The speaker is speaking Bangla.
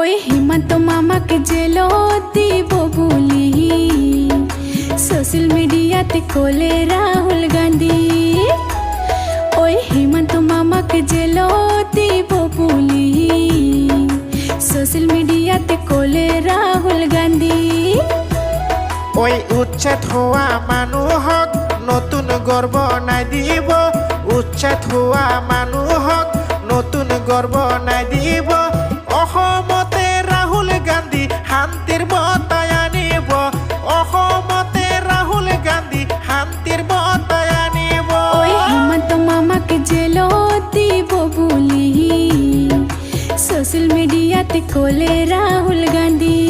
ওই হিমন্ত মামাকে জেলো দিব বলি সোশ্যাল মিডিয়াতে কোলে রাহুল গান্ধী। ওই হিমন্ত মামাকে জেলো দিব বলি সোশ্যাল মিডিয়াতে কোলে রাহুল গান্ধী। ওই উচ্ছেদ হোৱা মানুহক নতুন গর্ব নাই দিব, উচ্ছেদ হোৱা মানুহক নতুন গর্ব নাই দিব। অসমতে রাহুল গান্ধী শান্তিৰ বঁটাই আনিব, অসমতে রাহুল গান্ধী শান্তিৰ বঁটাই আনিব। ওই হিমন্ত মামাকে জেলো দিব বলি সোশ্যাল মিডিয়াতে কোলে রাহুল গান্ধী।